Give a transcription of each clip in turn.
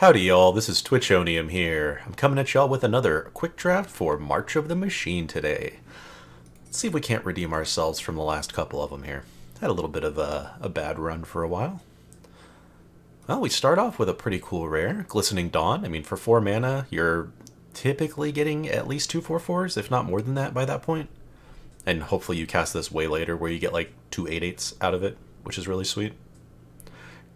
Howdy y'all, this is Twitchonium here. I'm coming at y'all with another quick draft for March of the Machine today. Let's see if we can't redeem ourselves from the last couple of them here. Had a little bit of a bad run for a while. Well, we start off with a pretty cool rare, Glistening Dawn. I mean, for 4 mana, you're typically getting at least 2 4/4s, if not more than that by that point. And hopefully you cast this way later where you get like 2 8/8s out of it, which is really sweet.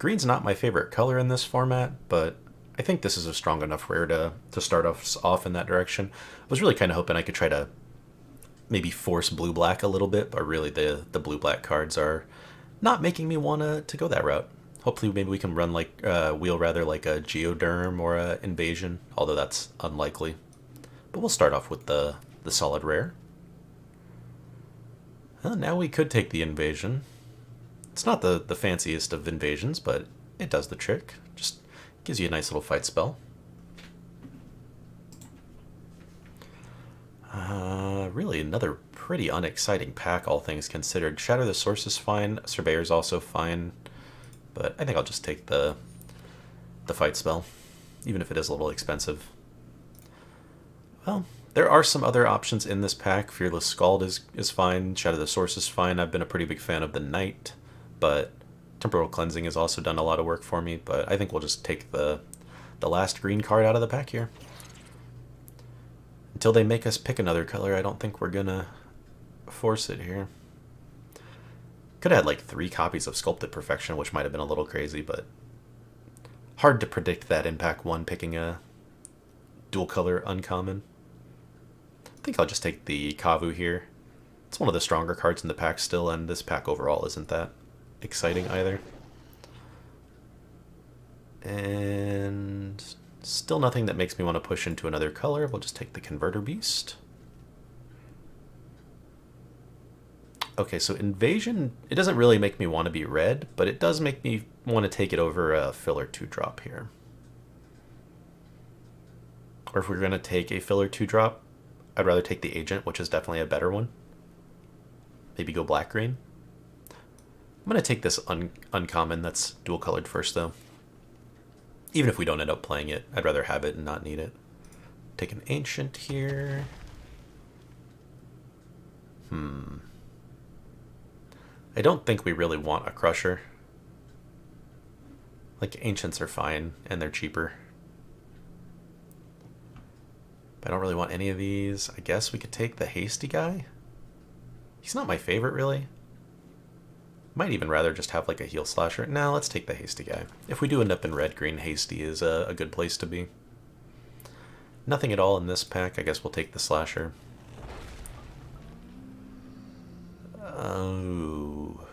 Green's not my favorite color in this format, but I think this is a strong enough rare to start us off in that direction. I was really kind of hoping I could try to maybe force blue-black a little bit, but really the blue-black cards are not making me want to go that route. Hopefully maybe we can run like wheel rather like a Geoderm or a Invasion, although that's unlikely. But we'll start off with the solid rare. Well, now we could take the Invasion. It's not the fanciest of invasions, but it does the trick. Just gives you a nice little fight spell. Really another pretty unexciting pack, all things considered. Shatter the Source is fine. Surveyor's also fine. But I think I'll just take the fight spell, even if it is a little expensive. Well, there are some other options in this pack. Fearless Scald is fine. Shatter the Source is fine. I've been a pretty big fan of the Knight, but Temporal Cleansing has also done a lot of work for me. But I think we'll just take the last green card out of the pack here. Until they make us pick another color, I don't think we're gonna force it here. Could have had like 3 copies of Sculpted Perfection, which might have been a little crazy, but hard to predict that in pack 1 picking a dual color uncommon. I think I'll just take the Kavu here. It's one of the stronger cards in the pack still, and this pack overall isn't that exciting either. And still nothing that makes me want to push into another color. We'll just take the Converter Beast. Okay, so Invasion, it doesn't really make me want to be red, but it does make me want to take it over a filler 2-drop here. Or if we're going to take a filler 2-drop, I'd rather take the Agent, which is definitely a better one. Maybe go black-green. I'm going to take this uncommon that's dual-colored first, though. Even if we don't end up playing it, I'd rather have it and not need it. Take an Ancient here. I don't think we really want a Crusher. Like, Ancients are fine, and they're cheaper. But I don't really want any of these. I guess we could take the Hasty guy. He's not my favorite, really. Might even rather just have like a Heal Slasher. Now let's take the Hasty guy. If we do end up in red-green, Hasty is a good place to be. Nothing at all in this pack. I guess we'll take the Slasher. Oh.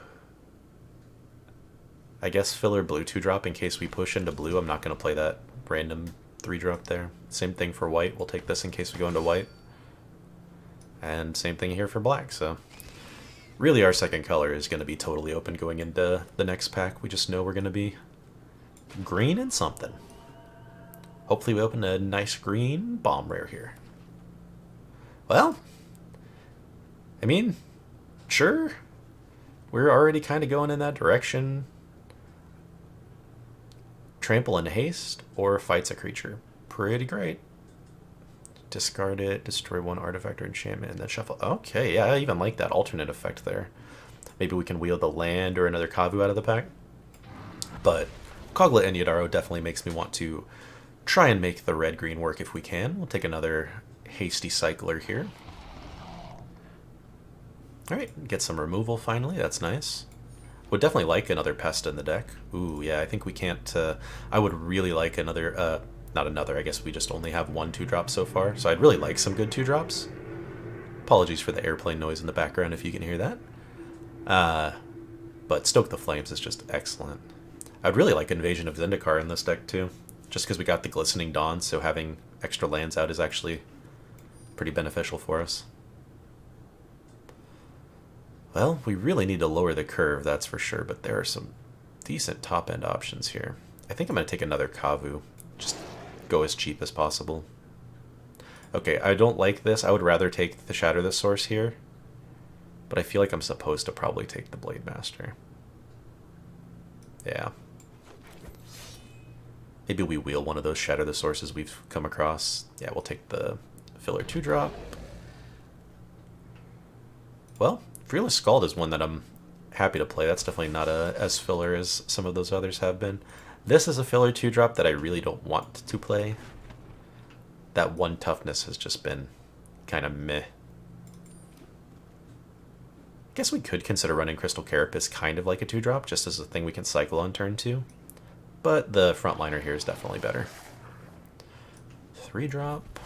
I guess filler blue 2-drop in case we push into blue. I'm not going to play that random 3-drop there. Same thing for white. We'll take this in case we go into white. And same thing here for black, so really our second color is going to be totally open going into the next pack. We just know we're going to be green and something. Hopefully we open a nice green bomb rare here. Well, I mean, sure. We're already kind of going in that direction. Trample and Haste or Fights a Creature. Pretty great. Discard it, destroy 1 artifact or enchantment, and then shuffle. Okay, yeah, I even like that alternate effect there. Maybe we can wheel the land or another Kavu out of the pack. But Kogla and Yadaro definitely makes me want to try and make the red-green work if we can. We'll take another Hasty Cycler here. Alright, get some removal finally. That's nice. Would definitely like another Pest in the deck. Ooh, yeah, I think we can't... I would really like another... not another, I guess we just only have 1 2-drop so far. So I'd really like some good 2-drops. Apologies for the airplane noise in the background if you can hear that. But Stoke the Flames is just excellent. I'd really like Invasion of Zendikar in this deck too. Just because we got the Glistening Dawn, so having extra lands out is actually pretty beneficial for us. Well, we really need to lower the curve, that's for sure, but there are some decent top-end options here. I think I'm going to take another Kavu. Just go as cheap as possible. Okay, I don't like this. I would rather take the Shatter the Source here. But I feel like I'm supposed to probably take the Blade Master. Yeah. Maybe we wheel one of those Shatter the Sources we've come across. Yeah, we'll take the filler 2-drop. Well, Fearless Scald is one that I'm happy to play. That's definitely not as filler as some of those others have been. This is a filler 2-drop that I really don't want to play. That 1 toughness has just been kind of meh. Guess we could consider running Crystal Carapace kind of like a 2-drop, just as a thing we can cycle on turn 2. But the frontliner here is definitely better. 3-drop.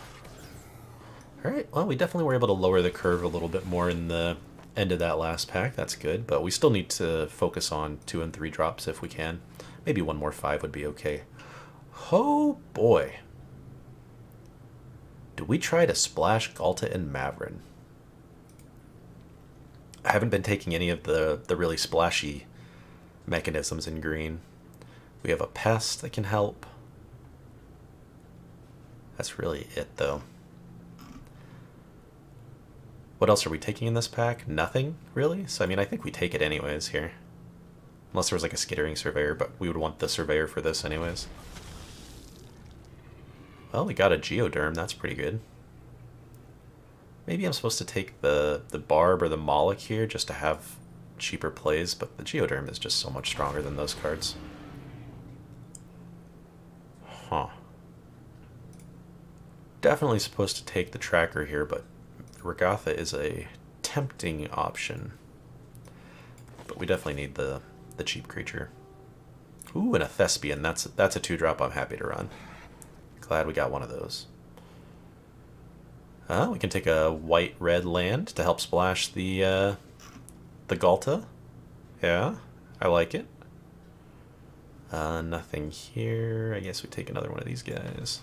Alright, well, we definitely were able to lower the curve a little bit more in the end of that last pack. That's good, but we still need to focus on 2 and 3 drops if we can. Maybe one more 5 would be okay. Oh boy. Do we try to splash Galta and Mavrin? I haven't been taking any of the really splashy mechanisms in green. We have a Pest that can help. That's really it, though. What else are we taking in this pack? Nothing, really? So, I mean, I think we take it anyways here. Unless there was like a Skittering Surveyor, but we would want the Surveyor for this anyways. Well, we got a Geoderm. That's pretty good. Maybe I'm supposed to take the Barb or the Moloch here just to have cheaper plays, but the Geoderm is just so much stronger than those cards. Huh. Definitely supposed to take the Tracker here, but Regatha is a tempting option. But we definitely need the cheap creature. Ooh, and a Thespian. That's a 2-drop I'm happy to run. Glad we got one of those. We can take a white-red land to help splash the Galta. Yeah, I like it. Nothing here. I guess we take another one of these guys.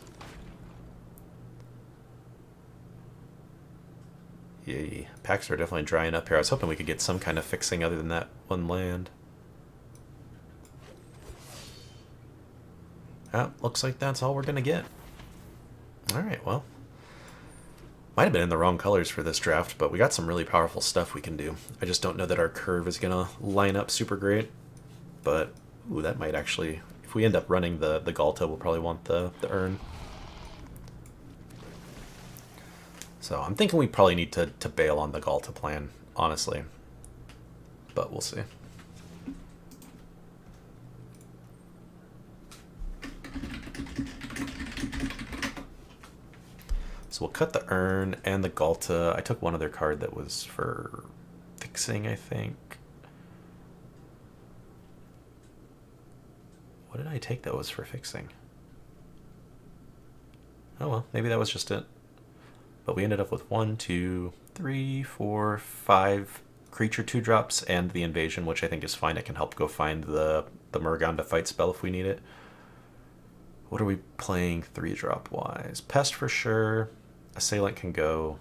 Yay. Packs are definitely drying up here. I was hoping we could get some kind of fixing other than that one land. Looks like that's all we're going to get. Alright, well. Might have been in the wrong colors for this draft, but we got some really powerful stuff we can do. I just don't know that our curve is going to line up super great. But, ooh, that might actually... If we end up running the Galta, we'll probably want the Urn. So I'm thinking we probably need to bail on the Galta plan, honestly. But we'll see. So we'll cut the Urn and the Galta. I took one other card that was for fixing, I think. What did I take that was for fixing? Oh well, maybe that was just it. But we ended up with 1, 2, 3, 4, 5 creature 2-drops and the Invasion, which I think is fine. It can help go find the Murgon to fight spell if we need it. What are we playing 3-drop wise? Pest for sure. Assailant can go.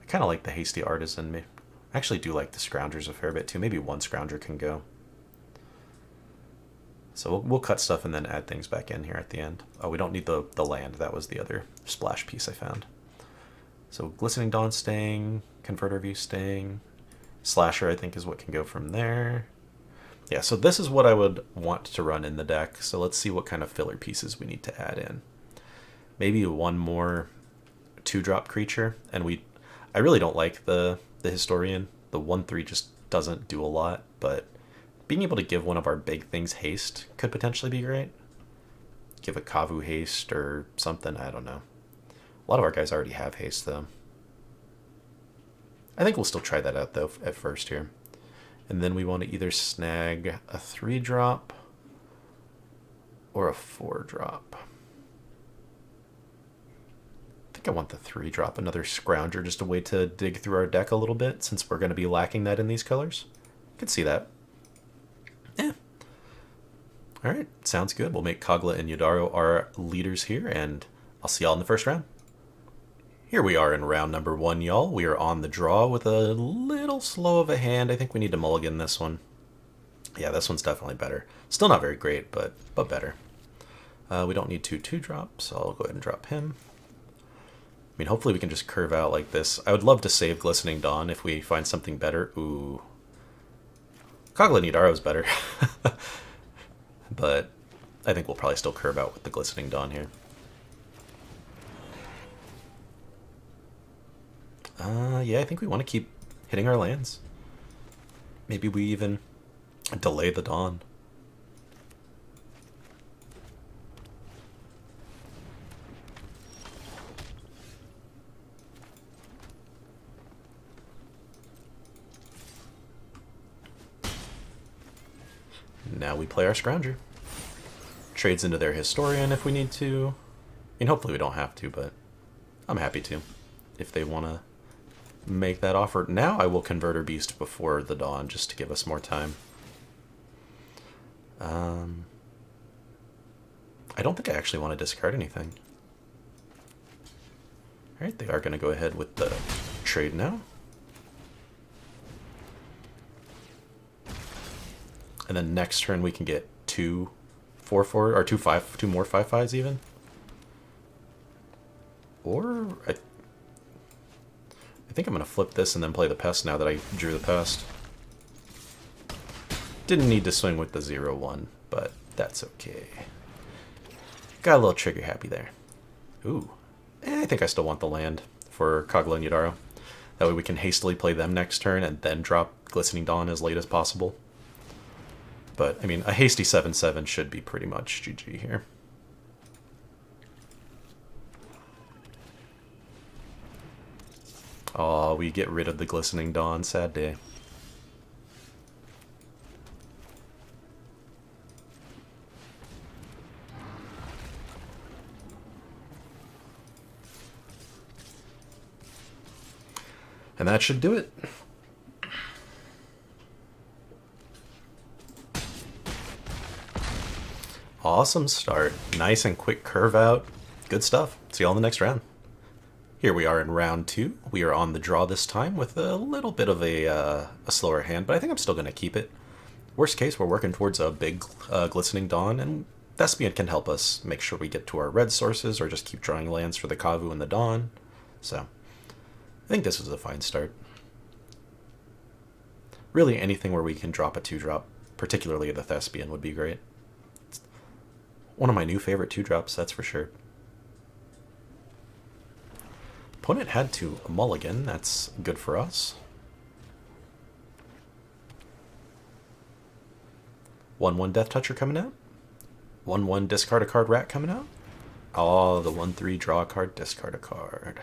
I kind of like the Hasty Artisan. I actually do like the Scroungers a fair bit too. Maybe 1 Scrounger can go. So we'll cut stuff and then add things back in here at the end. Oh, we don't need the land. That was the other splash piece I found. So Glistening Dawn staying, Converter View staying, Slasher I think is what can go from there. Yeah, so this is what I would want to run in the deck. So let's see what kind of filler pieces we need to add in. Maybe 1 more 2-drop creature, and I really don't like the Historian. The 1/3 just doesn't do a lot, but being able to give one of our big things haste could potentially be great. Give a Kavu haste or something, I don't know. A lot of our guys already have haste, though. I think we'll still try that out, though, at first here. And then we want to either snag a 3-drop or a 4-drop. I think I want the 3-drop, another Scrounger, just a way to dig through our deck a little bit, since we're going to be lacking that in these colors. I could see that. Yeah. Alright, sounds good. We'll make Kogla and Yodaro our leaders here, and I'll see y'all in the first round. Here we are in round number 1, y'all. We are on the draw with a little slow of a hand. I think we need to mulligan this one. Yeah, this one's definitely better. Still not very great, but better. We don't need 2 2-drops, so I'll go ahead and drop him. I mean, hopefully we can just curve out like this. I would love to save Glistening Dawn if we find something better. Ooh. Kogla Nidaro is better. But I think we'll probably still curve out with the Glistening Dawn here. Yeah, I think we want to keep hitting our lands. Maybe we even delay the Dawn. Now we play our Scrounger. Trades into their Historian if we need to. I mean, hopefully we don't have to, but I'm happy to. If they want to make that offer. Now I will Converter Beast before the Dawn, just to give us more time. I don't think I actually want to discard anything. Alright, they are going to go ahead with the trade now. And then next turn we can get 2 4/4 or 2 more 5/5s even. Or I think I'm going to flip this and then play the Pest now that I drew the Pest. Didn't need to swing with the 0/1, but that's okay. Got a little trigger happy there. Ooh. I think I still want the land for Kogla and Yadaro. That way we can hastily play them next turn and then drop Glistening Dawn as late as possible. But, I mean, a hasty 7/7 should be pretty much GG here. Aw, we get rid of the Glistening Dawn. Sad day. And that should do it. Awesome start. Nice and quick curve out. Good stuff. See you all in the next round. Here we are in round 2. We are on the draw this time with a little bit of a slower hand, but I think I'm still going to keep it. Worst case, we're working towards a big Glistening Dawn, and Thespian can help us make sure we get to our red sources or just keep drawing lands for the Kavu and the Dawn. So, I think this was a fine start. Really, anything where we can drop a 2-drop, particularly the Thespian, would be great. It's one of my new favorite 2-drops, that's for sure. Opponent had to mulligan, that's good for us. 1/1 Death Toucher coming out. 1/1 discard a card rat coming out. Oh, the 1/3 draw a card, discard a card.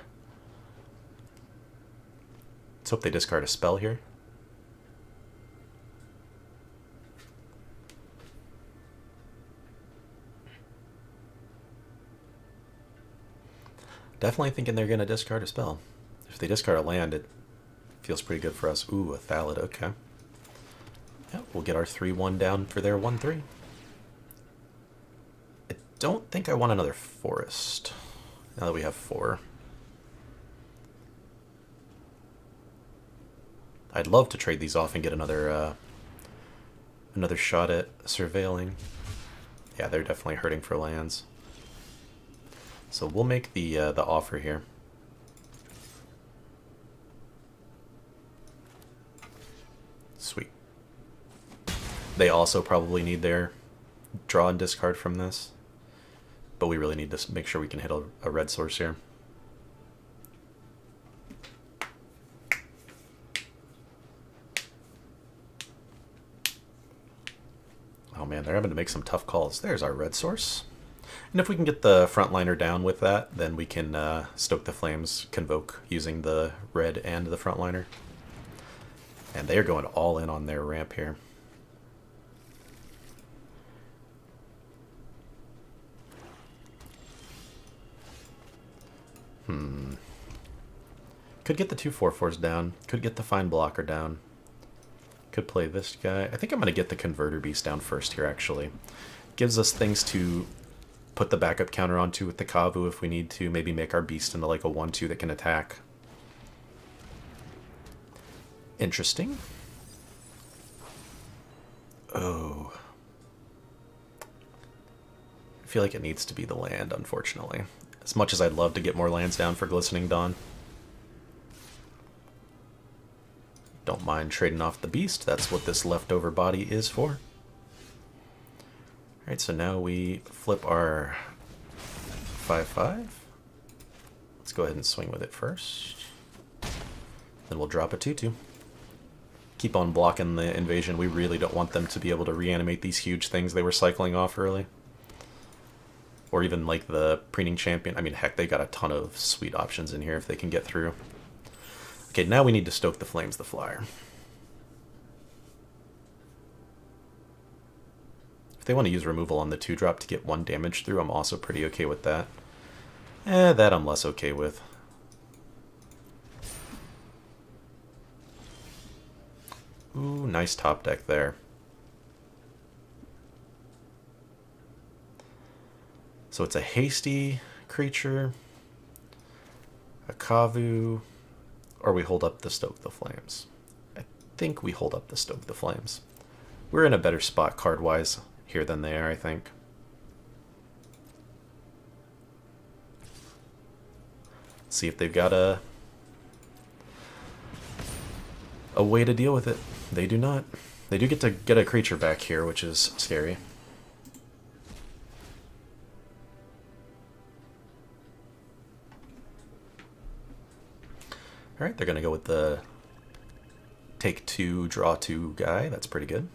Let's hope they discard a spell here. Definitely thinking they're going to discard a spell. If they discard a land, it feels pretty good for us. Ooh, a Thallid, okay. Yeah, we'll get our 3/1 down for their 1/3. I don't think I want another forest, now that we have 4. I'd love to trade these off and get another shot at surveilling. Yeah, they're definitely hurting for lands. So we'll make the offer here. Sweet. They also probably need their draw and discard from this, but we really need to make sure we can hit a red source here. Oh man, they're having to make some tough calls. There's our red source. And if we can get the frontliner down with that, then we can stoke the flames, convoke using the red and the frontliner. And they are going all in on their ramp here. Could get the 2 4/4s down. Could get the fine blocker down. Could play this guy. I think I'm going to get the Converter Beast down first here, actually. Gives us things to put the backup counter onto with the Kavu if we need to. Maybe make our Beast into like a 1/2 that can attack. Interesting. Oh. I feel like it needs to be the land, unfortunately. As much as I'd love to get more lands down for Glistening Dawn. Don't mind trading off the Beast. That's what this leftover body is for. Alright, so now we flip our 5/5. Let's go ahead and swing with it first. Then we'll drop a 2/2. Keep on blocking the invasion. We really don't want them to be able to reanimate these huge things they were cycling off early. Or even like the preening champion. I mean, heck, they got a ton of sweet options in here if they can get through. Okay, now we need to stoke the flames, the flyer. If they want to use removal on the 2-drop to get 1 damage through, I'm also pretty okay with that. That I'm less okay with. Ooh, nice top deck there. So it's a hasty creature, a Kavu, or we hold up the Stoke the Flames. I think we hold up the Stoke the Flames. We're in a better spot card-wise here than they are, I think. Let's see if they've got a way to deal with it. They do not. They do get to get a creature back here, which is scary. Alright, they're going to go with the take 2, draw 2 guy. That's pretty good.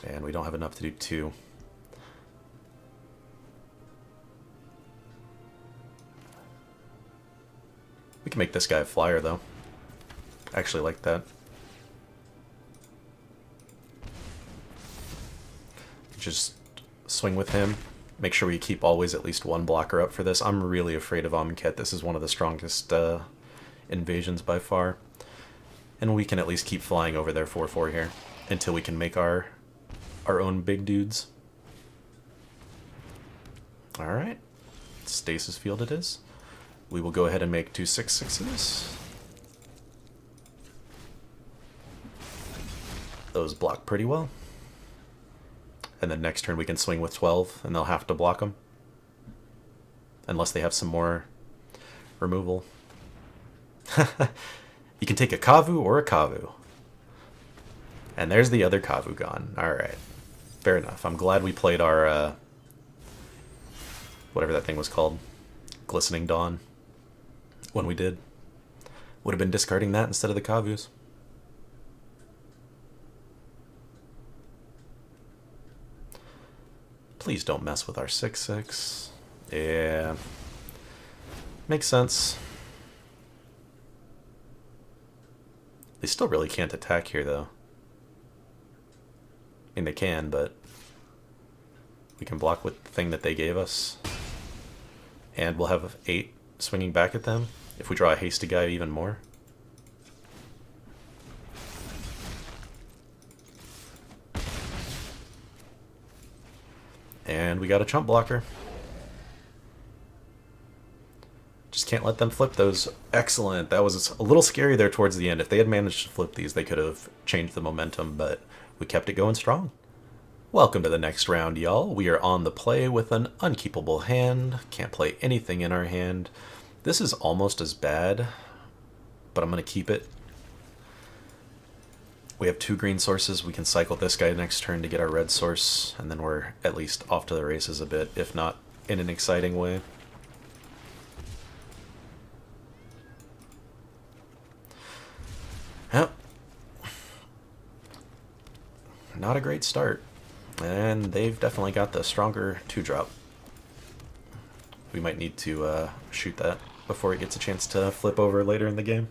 And we don't have enough to do 2. We can make this guy a flyer, though. I actually like that. Just swing with him. Make sure we keep always at least 1 blocker up for this. I'm really afraid of Amonkhet. This is one of the strongest invasions by far. And we can at least keep flying over their 4/4 here until we can make our own big dudes. Alright. Stasis field it is. We will go ahead and make 2 6/6s. Those block pretty well. And then next turn we can swing with 12, and they'll have to block them. Unless they have some more removal. You can take a Kavu or a Kavu. And there's the other Kavu gone. Alright. Fair enough. I'm glad we played our, whatever that thing was called. Glistening Dawn. When we did. Would have been discarding that instead of the Kavus. Please don't mess with our 6/6. Yeah. Makes sense. They still really can't attack here, though. I mean, they can, but we can block with the thing that they gave us. And we'll have 8 swinging back at them if we draw a hasty guy even more. And we got a chump blocker. Just can't let them flip those. Excellent. That was a little scary there towards the end. If they had managed to flip these, they could have changed the momentum, but we kept it going strong. Welcome to the next round, y'all. We are on the play with an unkeepable hand. Can't play anything in our hand. This is almost as bad, but I'm going to keep it. We have 2 green sources. We can cycle this guy next turn to get our red source, and then we're at least off to the races a bit, if not in an exciting way. Yep. Not a great start. And they've definitely got the stronger 2-drop. We might need to shoot that before it gets a chance to flip over later in the game.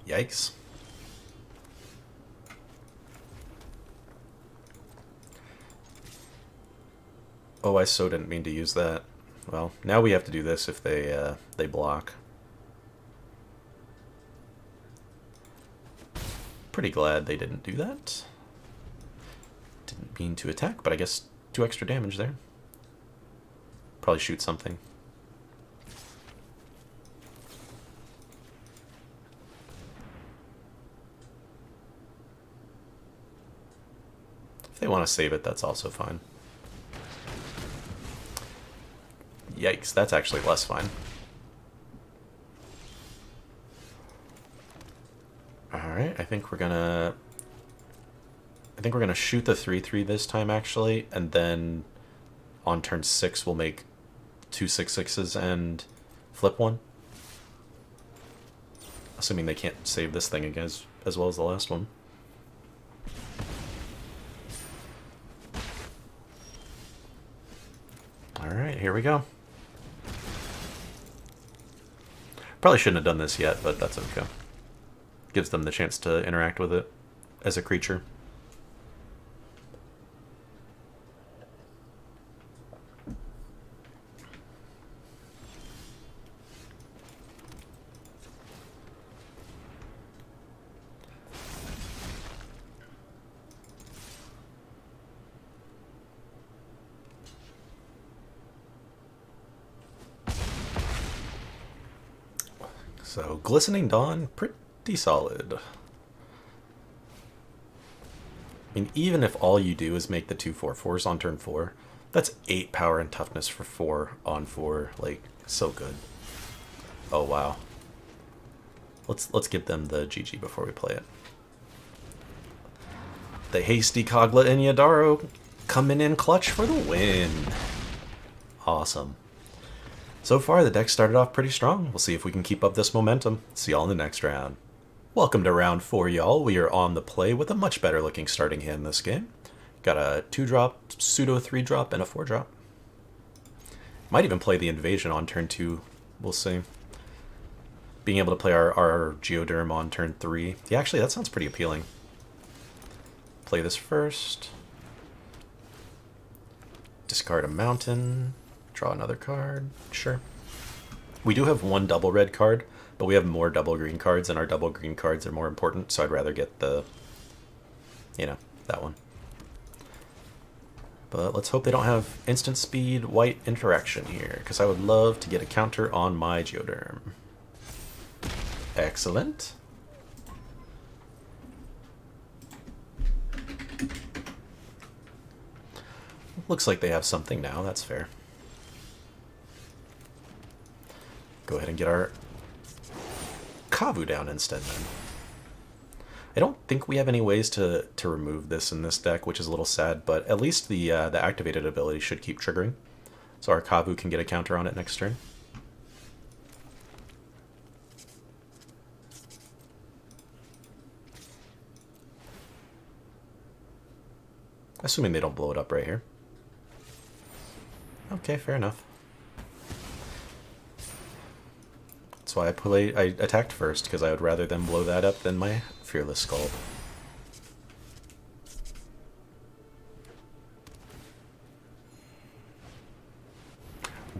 Yikes. Oh, I so didn't mean to use that. Well, now we have to do this if they block. Pretty glad they didn't do that. Didn't mean to attack, but I guess 2 extra damage there. Probably shoot something. If they want to save it, that's also fine. Yikes, that's actually less fine. Alright, I think we're gonna shoot the 3/3 this time actually, and then on turn 6 we'll make 2 6/6s and flip one. Assuming they can't save this thing again as well as the last one. Alright, here we go. Probably shouldn't have done this yet, but that's okay. Gives them the chance to interact with it as a creature. So, Glistening Dawn, pretty solid. I mean, even if all you do is make the 2/4/4s on turn 4, that's 8 power and toughness for 4 on 4. Like, so good. Oh, wow. Let's give them the GG before we play it. The hasty Kogla and Yadaro coming in clutch for the win. Awesome. So far, the deck started off pretty strong. We'll see if we can keep up this momentum. See y'all in the next round. Welcome to round 4, y'all. We are on the play with a much better looking starting hand this game. Got a 2-drop, pseudo 3-drop, and a 4-drop. Might even play the Invasion on turn 2. We'll see. Being able to play our Geoderm on turn 3. Yeah, actually, that sounds pretty appealing. Play this first. Discard a mountain. Draw another card. Sure. We do have one double red card, but we have more double green cards, and our double green cards are more important, so I'd rather get the, you know, that one. But let's hope they don't have instant speed white interaction here, because I would love to get a counter on my Geoderm. Excellent. Looks like they have something now, that's fair. Go ahead and get our Kavu down instead then. I don't think we have any ways to remove this in this deck, which is a little sad, but at least the activated ability should keep triggering. So our Kavu can get a counter on it next turn. Assuming they don't blow it up right here. Okay, fair enough. That's why I attacked first, because I would rather them blow that up than my Fearless Skull.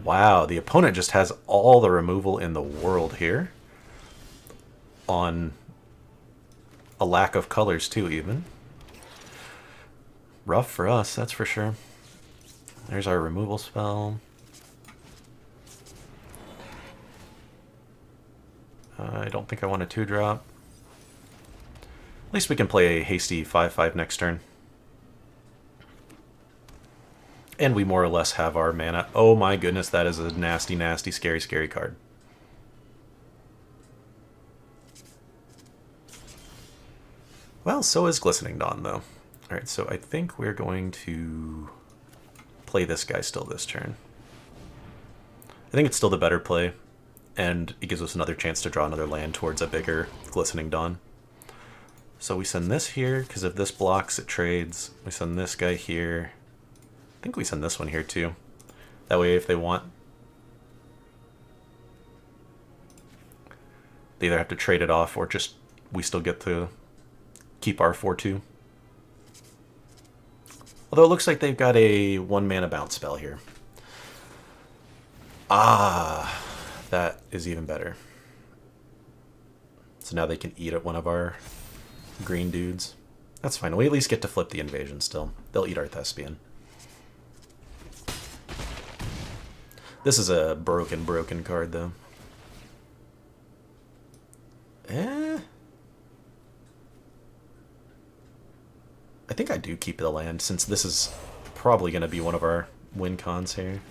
Wow, the opponent just has all the removal in the world here. On a lack of colors too, even. Rough for us, that's for sure. There's our removal spell. I don't think I want a 2-drop. At least we can play a hasty 5/5 next turn. And we more or less have our mana. Oh my goodness, that is a nasty, nasty, scary, scary card. Well, so is Glistening Dawn, though. Alright, so I think we're going to play this guy still this turn. I think it's still the better play, and it gives us another chance to draw another land towards a bigger Glistening Dawn. So we send this here, because if this blocks, it trades. We send this guy here. I think we send this one here, too. That way, if they want, they either have to trade it off, or just we still get to keep our 4/2. Although it looks like they've got a 1-mana bounce spell here. Ah, that is even better. So now they can eat at one of our green dudes. That's fine. We at least get to flip the Invasion still. They'll eat our Thespian. This is a broken card, though. I think I do keep the land, since this is probably going to be one of our win cons here.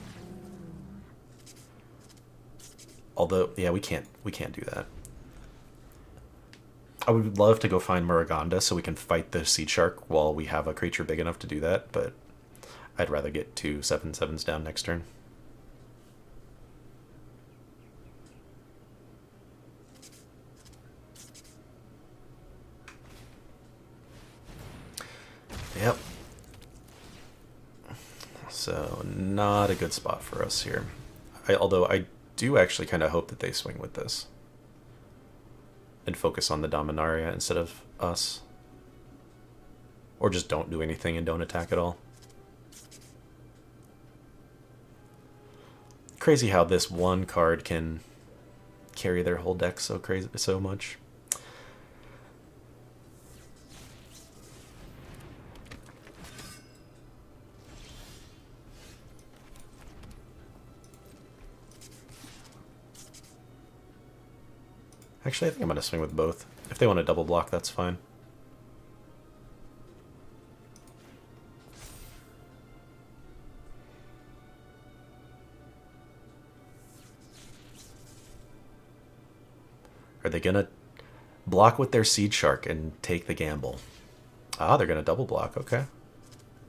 Although, yeah, we can't do that. I would love to go find Muraganda so we can fight the Seed Shark while we have a creature big enough to do that, but I'd rather get 2 7/7s down next turn. Yep. So, not a good spot for us here. Although I do actually kind of hope that they swing with this and focus on the Dominaria instead of us. Or just don't do anything and don't attack at all. Crazy how this one card can carry their whole deck so much. Actually, I think I'm going to swing with both. If they want to double block, that's fine. Are they going to block with their Seed Shark and take the gamble? Ah, they're going to double block. Okay.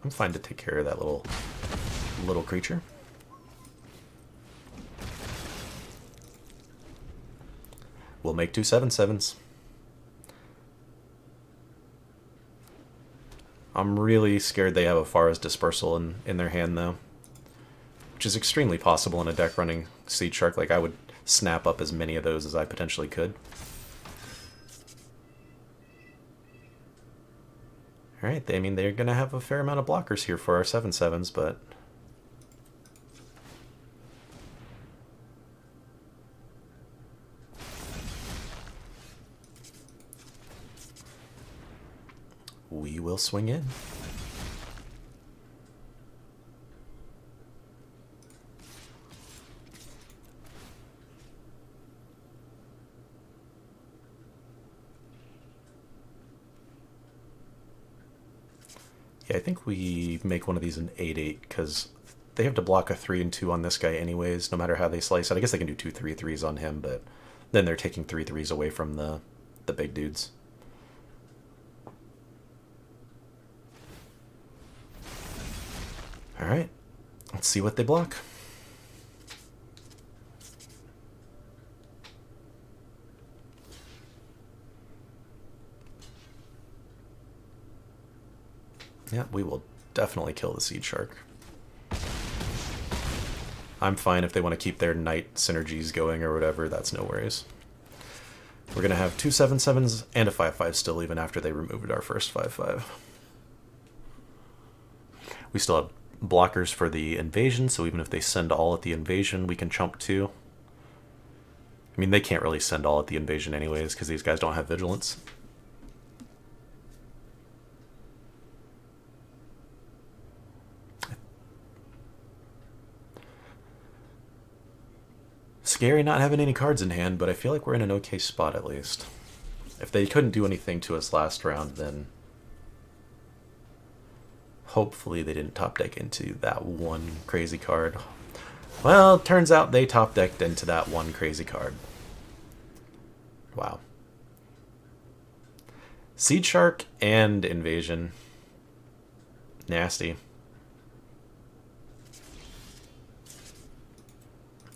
I'm fine to take care of that little creature. We'll make 2 7/7s. I'm really scared they have a Fara's Dispersal in their hand, though. Which is extremely possible in a deck running Seed Shark. Like, I would snap up as many of those as I potentially could. Alright, I mean, they're going to have a fair amount of blockers here for our 7/7s, but... we will swing in. Yeah, I think we make one of these an 8/8 because they have to block a 3 and 2 on this guy anyways, no matter how they slice it. I guess they can do 2 3/3s on him, but then they're taking 3/3s away from the big dudes. Alright, let's see what they block. Yeah, we will definitely kill the Seed Shark. I'm fine if they want to keep their Knight synergies going or whatever, that's no worries. We're going to have 2 7/7s and a 5/5 still, even after they removed our first 5/5. We still have blockers for the invasion, so even if they send all at the invasion, we can chump 2. I mean, they can't really send all at the invasion anyways, because these guys don't have vigilance. Scary not having any cards in hand, but I feel like we're in an okay spot at least. If they couldn't do anything to us last round, then hopefully they didn't top deck into that one crazy card. Well, turns out they top decked into that one crazy card. Wow. Seed Shark and Invasion. Nasty.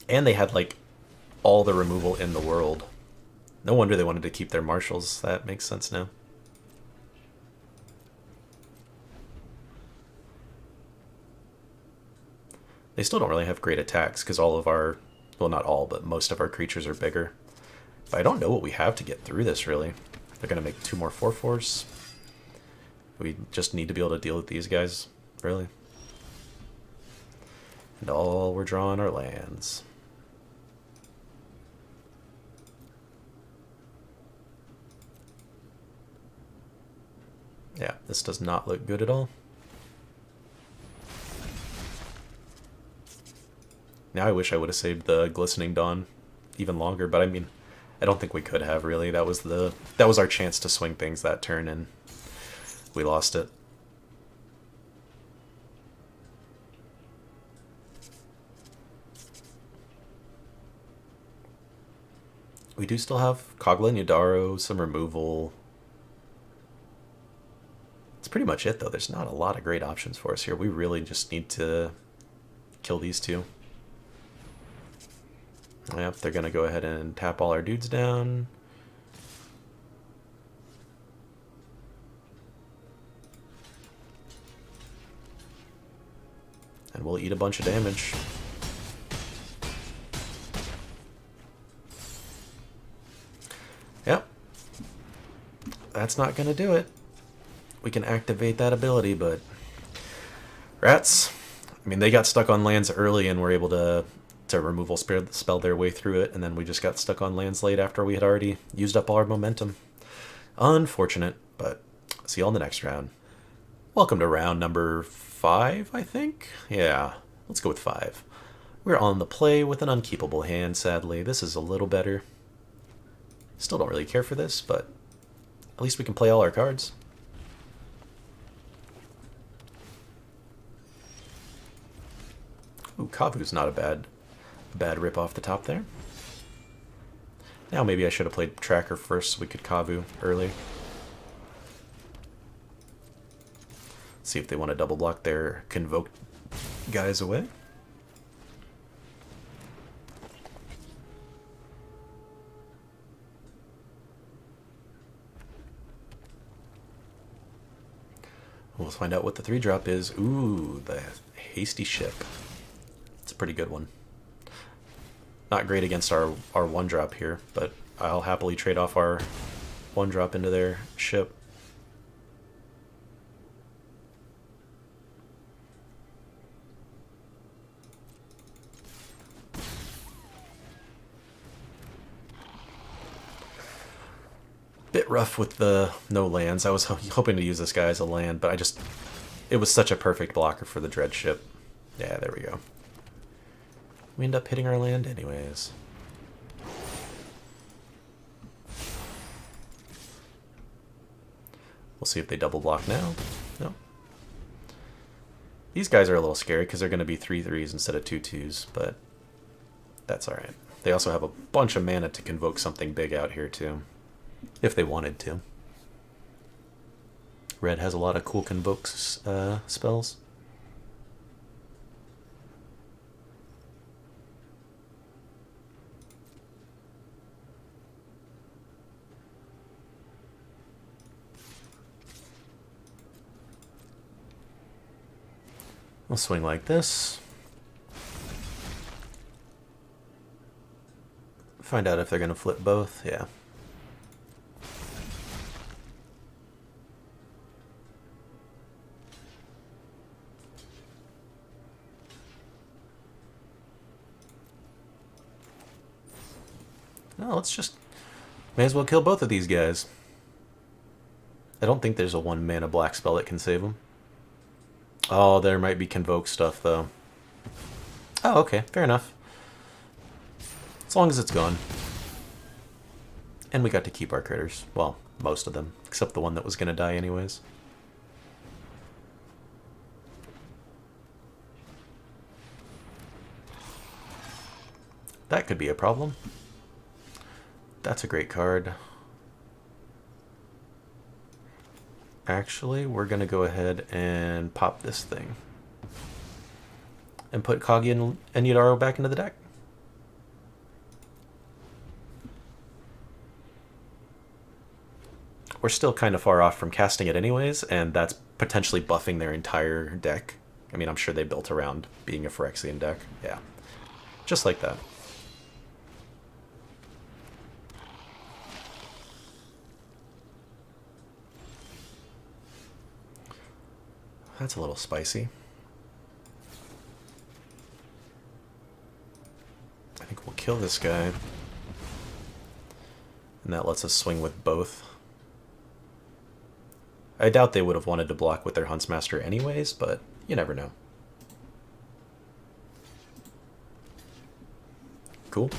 And they had, like, all the removal in the world. No wonder they wanted to keep their marshals. That makes sense now. They still don't really have great attacks, because all of our... well, not all, but most of our creatures are bigger. But I don't know what we have to get through this, really. They're going to make 2 more 4/4s. We just need to be able to deal with these guys, really. And all we're drawing are lands. Yeah, this does not look good at all. Now I wish I would have saved the Glistening Dawn even longer, but I mean, I don't think we could have, really. That was our chance to swing things that turn, and we lost it. We do still have Kogla and Yadaro, some removal. That's pretty much it, though. There's not a lot of great options for us here. We really just need to kill these two. Yep, they're going to go ahead and tap all our dudes down. And we'll eat a bunch of damage. Yep. That's not going to do it. We can activate that ability, but... Rats. I mean, they got stuck on lands early and were able to removal spell their way through it, and then we just got stuck on lands late after we had already used up all our momentum. Unfortunate, but see you on the next round. Welcome to round number 5, I think? Yeah, let's go with 5. We're on the play with an unkeepable hand, sadly. This is a little better. Still don't really care for this, but at least we can play all our cards. Ooh, Kavu's not a bad rip off the top there. Now maybe I should have played Tracker first so we could Kavu early. See if they want to double block their Convoke guys away. We'll find out what the 3-drop is. Ooh, the Hasty Ship. It's a pretty good one. Not great against our 1-drop here, but I'll happily trade off our 1-drop into their ship. Bit rough with the no lands. I was hoping to use this guy as a land, but it was such a perfect blocker for the Dread ship. Yeah, there we go. We end up hitting our land anyways. We'll see if they double block now. No. These guys are a little scary because they're going to be 3/3s instead of 2/2s, but that's alright. They also have a bunch of mana to convoke something big out here too, if they wanted to. Red has a lot of cool convoke spells. We'll swing like this. Find out if they're going to flip both. Yeah. No, let's just... May as well kill both of these guys. I don't think there's a 1 mana black spell that can save them. Oh, there might be Convoke stuff, though. Oh, okay. Fair enough. As long as it's gone. And we got to keep our critters. Well, most of them. Except the one that was going to die anyways. That could be a problem. That's a great card. Actually, we're going to go ahead and pop this thing. And put Kagi and Yadaro back into the deck. We're still kind of far off from casting it anyways, and that's potentially buffing their entire deck. I mean, I'm sure they built around being a Phyrexian deck. Yeah. Just like that. That's a little spicy. I think we'll kill this guy. And that lets us swing with both. I doubt they would have wanted to block with their Huntsmaster anyways, but you never know. Cool.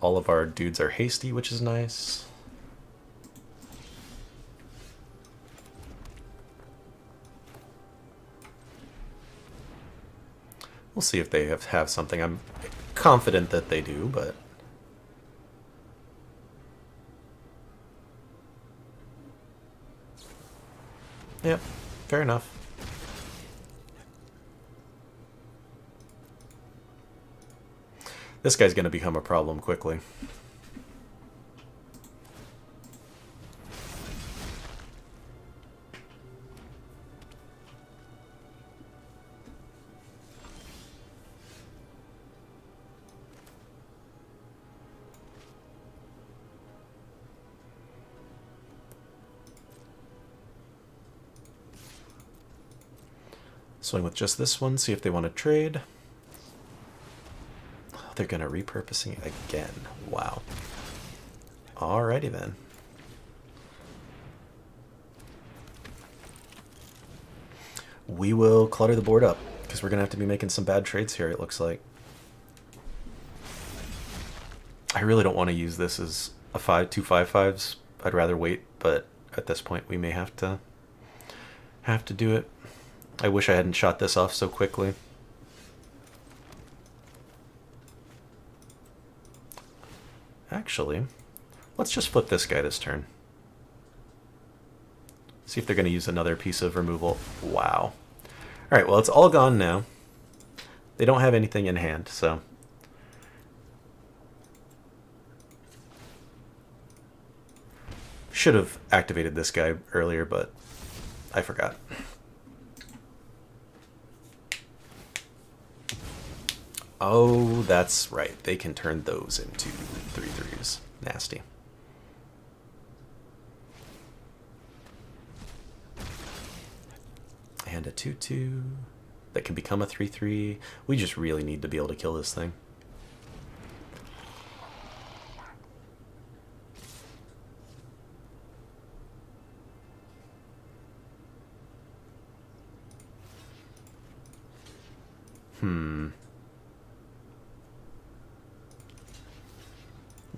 All of our dudes are hasty, which is nice. We'll see if they have something. I'm confident that they do, but... Yep, fair enough. This guy's going to become a problem quickly. Swing with just this one, see if they want to trade. Oh, they're going to repurposing it again. Wow. Alrighty then. We will clutter the board up, because we're going to have to be making some bad trades here, it looks like. I really don't want to use this as a 2/5/5s. I'd rather wait, but at this point we may have to do it. I wish I hadn't shot this off so quickly. Actually, let's just flip this guy this turn. See if they're going to use another piece of removal. Wow. Alright, well, it's all gone now. They don't have anything in hand, so... Should have activated this guy earlier, but I forgot. Oh, that's right. They can turn those into 3/3s. Nasty. And a 2/2 that can become a 3/3. We just really need to be able to kill this thing.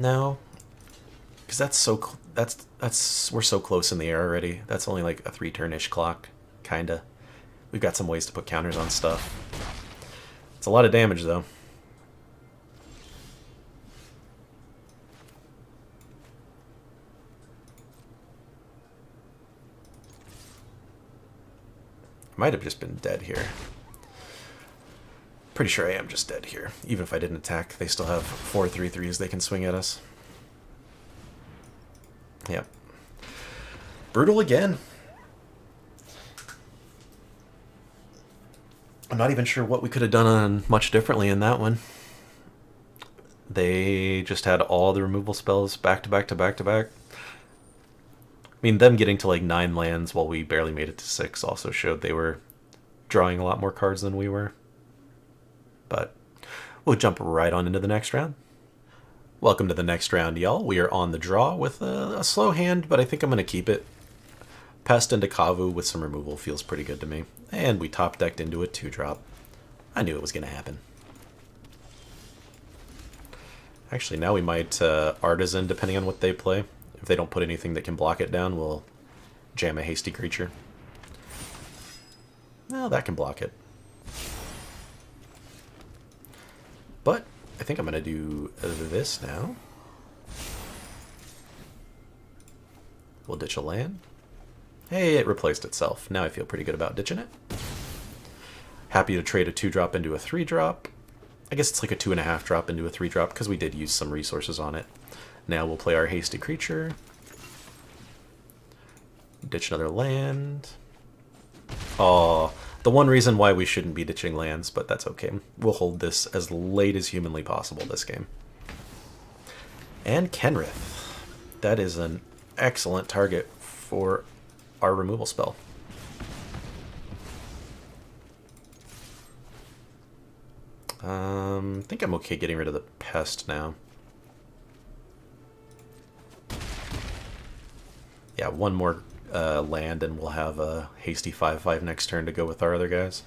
No, because we're so close in the air already. That's only like a 3-turn-ish clock, kinda. We've got some ways to put counters on stuff. It's a lot of damage though. Might have just been dead here. Pretty sure I am just dead here. Even if I didn't attack, they still have 4 3/3s they can swing at us. Yep. Brutal again. I'm not even sure what we could have done on much differently in that one. They just had all the removal spells back to back to back to back. I mean, them getting to like 9 lands while we barely made it to 6 also showed they were drawing a lot more cards than we were. But we'll jump right on into the next round. Welcome to the next round, y'all. We are on the draw with a slow hand, but I think I'm going to keep it. Pest into Kavu with some removal feels pretty good to me. And we top decked into a 2-drop. I knew it was going to happen. Actually, now we might Artisan, depending on what they play. If they don't put anything that can block it down, we'll jam a Hasty Creature. No, that can block it. But I think I'm going to do this now. We'll ditch a land. Hey, it replaced itself. Now I feel pretty good about ditching it. Happy to trade a 2-drop into a 3-drop. I guess it's like a 2.5-drop into a 3-drop because we did use some resources on it. Now we'll play our Hasty Creature. Ditch another land. Aw. The one reason why we shouldn't be ditching lands, but that's okay. We'll hold this as late as humanly possible this game. And Kenrith. That is an excellent target for our removal spell. I think I'm okay getting rid of the Pest now. Yeah, one more land and we'll have a hasty 5/5 next turn to go with our other guys.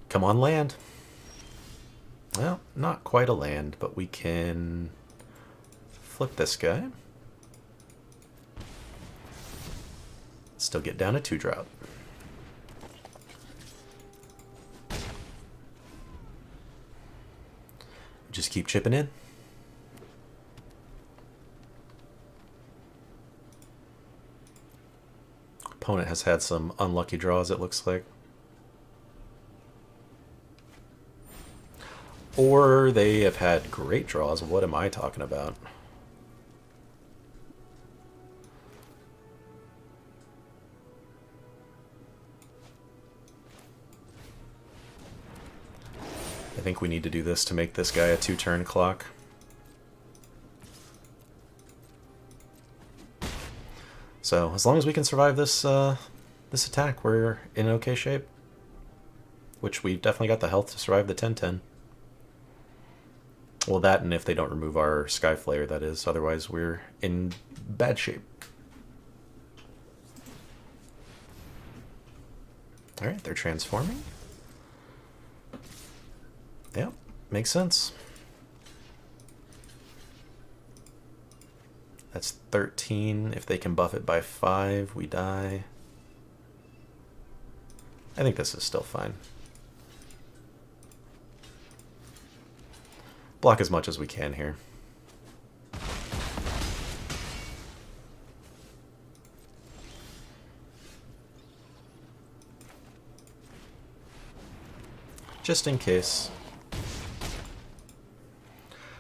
Come on, land. Well, not quite a land, but we can flip this guy. Still get down a 2-drop. Just keep chipping in. Opponent has had some unlucky draws, it looks like. Or they have had great draws. What am I talking about? I think we need to do this to make this guy a 2-turn clock. So as long as we can survive this this attack, we're in okay shape. Which we definitely got the health to survive the 10-10. Well, that and if they don't remove our Sky Flare, that is. Otherwise, we're in bad shape. Alright, they're transforming. Yep, makes sense. That's 13. If they can buff it by 5, we die. I think this is still fine. Block as much as we can here. Just in case.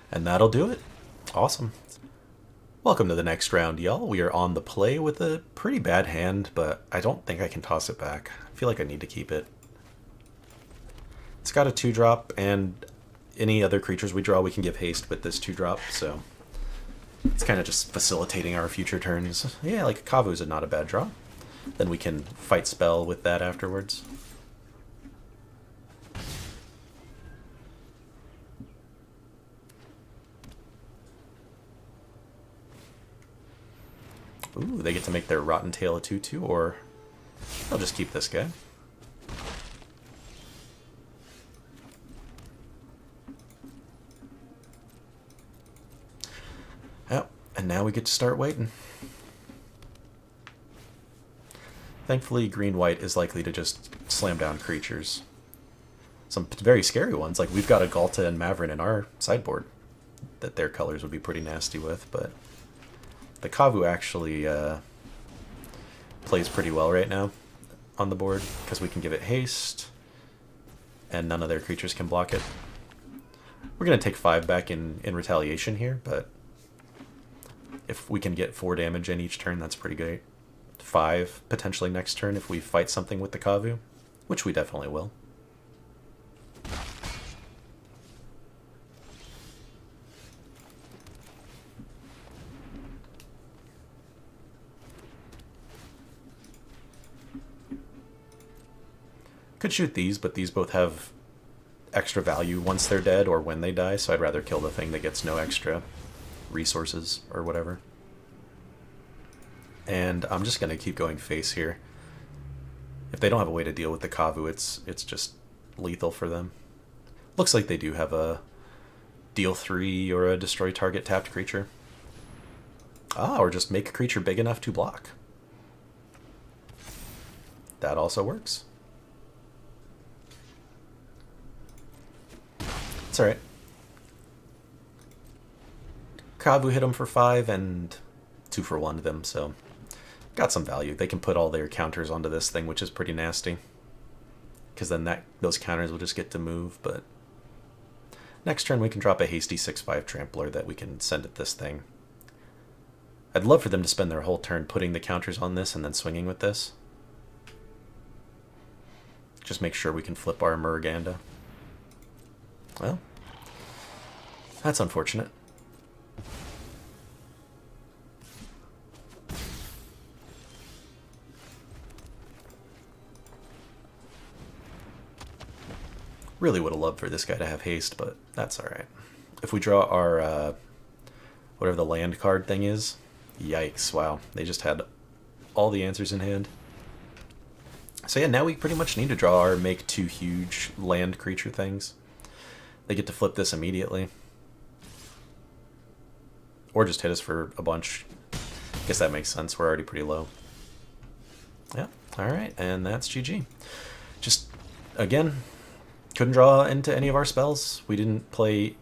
And that'll do it. Awesome. Welcome to the next round, y'all. We are on the play with a pretty bad hand, but I don't think I can toss it back. I feel like I need to keep it. It's got a 2-drop, and any other creatures we draw, we can give haste with this 2-drop, so it's kind of just facilitating our future turns. Yeah, like Kavu is not a bad draw. Then we can fight spell with that afterwards. Ooh, they get to make their Rotten Tail a 2/2, or I'll just keep this guy. Yep, and now we get to start waiting. Thankfully, green-white is likely to just slam down creatures. Some very scary ones, like we've got a Galta and Maverin in our sideboard that their colors would be pretty nasty with, but the Kavu actually plays pretty well right now on the board because we can give it haste and none of their creatures can block it. We're going to take 5 back in retaliation here, but if we can get 4 damage in each turn, that's pretty great. 5 potentially next turn if we fight something with the Kavu, which we definitely will. Could shoot these, but these both have extra value once they're dead or when they die, so I'd rather kill the thing that gets no extra resources or whatever. And I'm just going to keep going face here. If they don't have a way to deal with the Kavu, it's just lethal for them. Looks like they do have a deal 3 or a destroy target tapped creature. Ah, or just make a creature big enough to block. That also works. It's alright. Kavu hit them for 5 and 2 for 1 to them, so got some value. They can put all their counters onto this thing, which is pretty nasty. Because then those counters will just get to move, but next turn we can drop a hasty 6/5 trampler that we can send at this thing. I'd love for them to spend their whole turn putting the counters on this and then swinging with this. Just make sure we can flip our Muruganda. Well, that's unfortunate. Really would have loved for this guy to have haste, but that's alright. If we draw our, whatever the land card thing is, yikes, wow. They just had all the answers in hand. So yeah, now we pretty much need to draw or make 2 huge land creature things. They get to flip this immediately. Or just hit us for a bunch. Guess that makes sense. We're already pretty low. Yeah, alright, and that's GG. Just, again, couldn't draw into any of our spells. We didn't play...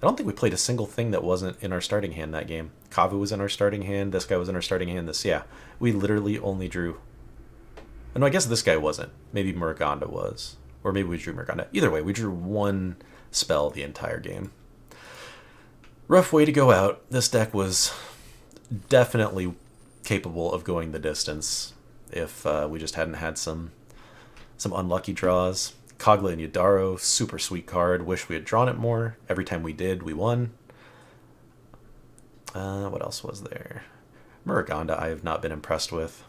I don't think we played a single thing that wasn't in our starting hand that game. Kavu was in our starting hand, this guy was in our starting hand, yeah. We literally only drew... No, I guess this guy wasn't. Maybe Muruganda was. Or maybe we drew Muruganda. Either way, we drew one spell the entire game. Rough way to go out. This deck was definitely capable of going the distance if we just hadn't had some unlucky draws. Kogla and Yadaro, super sweet card. Wish we had drawn it more. Every time we did, we won. What else was there? Muruganda I have not been impressed with.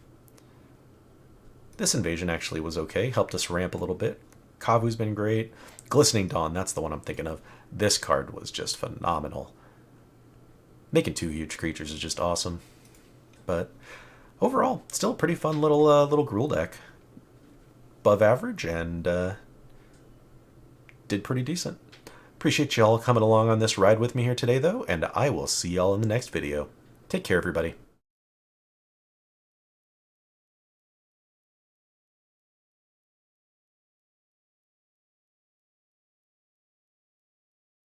This invasion actually was okay. Helped us ramp a little bit. Kavu's been great. Glistening Dawn, that's the one I'm thinking of. This card was just phenomenal. Making 2 huge creatures is just awesome. But overall, still a pretty fun little Gruul deck. Above average and did pretty decent. Appreciate y'all coming along on this ride with me here today, though, and I will see y'all in the next video. Take care, everybody.